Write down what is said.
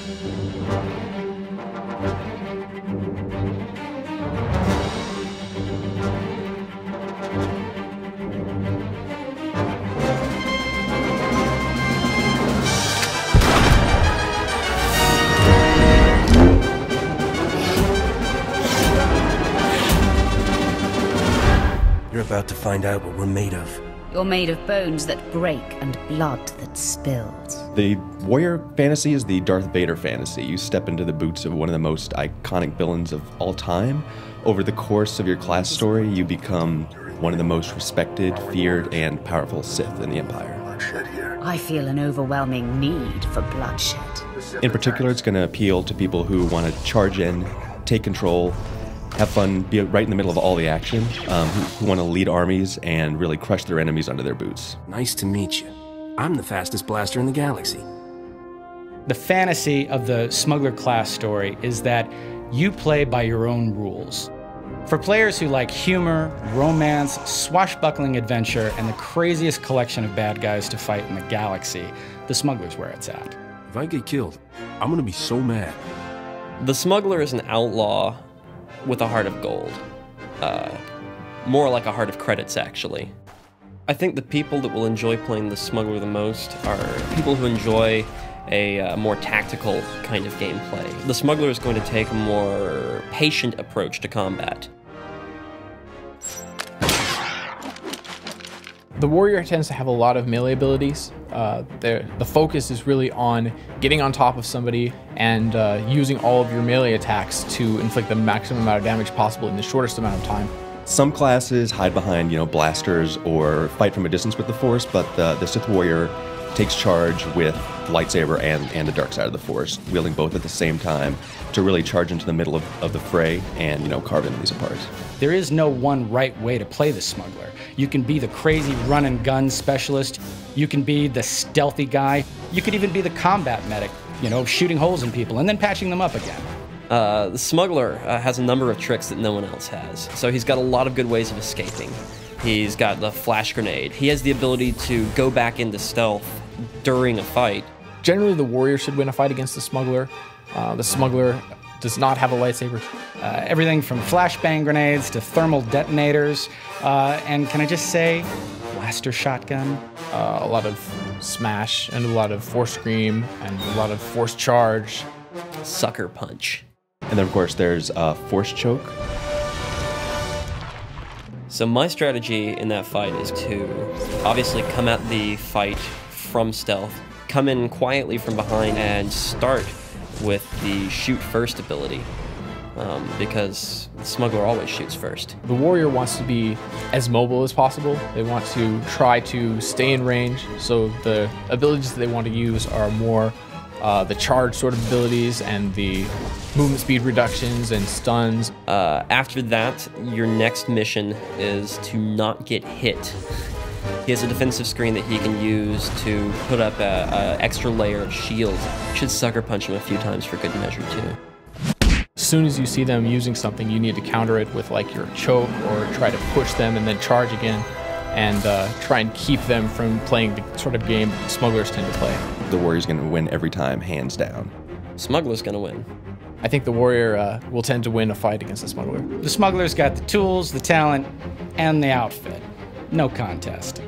You're about to find out what we're made of. You're made of bones that break and blood that spills. The warrior fantasy is the Darth Vader fantasy. You step into the boots of one of the most iconic villains of all time. Over the course of your class story, you become one of the most respected, feared, and powerful Sith in the Empire. I feel an overwhelming need for bloodshed. In particular, it's going to appeal to people who want to charge in, take control, have fun, be right in the middle of all the action, who want to lead armies and really crush their enemies under their boots. Nice to meet you. I'm the fastest blaster in the galaxy. The fantasy of the smuggler class story is that you play by your own rules. For players who like humor, romance, swashbuckling adventure, and the craziest collection of bad guys to fight in the galaxy, the smuggler's where it's at. If I get killed, I'm gonna be so mad. The smuggler is an outlaw with a heart of gold. More like a heart of credits, actually. I think the people that will enjoy playing the smuggler the most are people who enjoy a more tactical kind of gameplay. The smuggler is going to take a more patient approach to combat. The warrior tends to have a lot of melee abilities. The focus is really on getting on top of somebody and using all of your melee attacks to inflict the maximum amount of damage possible in the shortest amount of time. Some classes hide behind, blasters or fight from a distance with the Force, but the Sith warrior takes charge with the lightsaber and the dark side of the Force, wielding both at the same time to really charge into the middle of the fray and carve enemies apart. There is no one right way to play the smuggler. You can be the crazy run and gun specialist. You can be the stealthy guy. You could even be the combat medic, shooting holes in people and then patching them up again. The smuggler has a number of tricks that no one else has. So he's got a lot of good ways of escaping. He's got the flash grenade. He has the ability to go back into stealth during a fight. Generally, the warrior should win a fight against the smuggler. The smuggler does not have a lightsaber. Everything from flashbang grenades to thermal detonators, and can I just say, blaster shotgun? A lot of smash and a lot of force scream and a lot of force charge. Sucker punch. And then, of course, there's force choke. So my strategy in that fight is to obviously come at the fight from stealth, come in quietly from behind, and start with the shoot first ability, because the smuggler always shoots first. The warrior wants to be as mobile as possible. They want to try to stay in range, so the abilities that they want to use are more the charge sort of abilities and the movement speed reductions and stuns. After that, your next mission is to not get hit. He has a defensive screen that he can use to put up an extra layer of shield. Should sucker punch him a few times for good measure too. As soon as you see them using something, you need to counter it with like your choke or try to push them and then charge again and try and keep them from playing the sort of game smugglers tend to play. The warrior's going to win every time, hands down. Smuggler's going to win. I think the warrior will tend to win a fight against the smuggler. The smuggler's got the tools, the talent, and the outfit. No contest.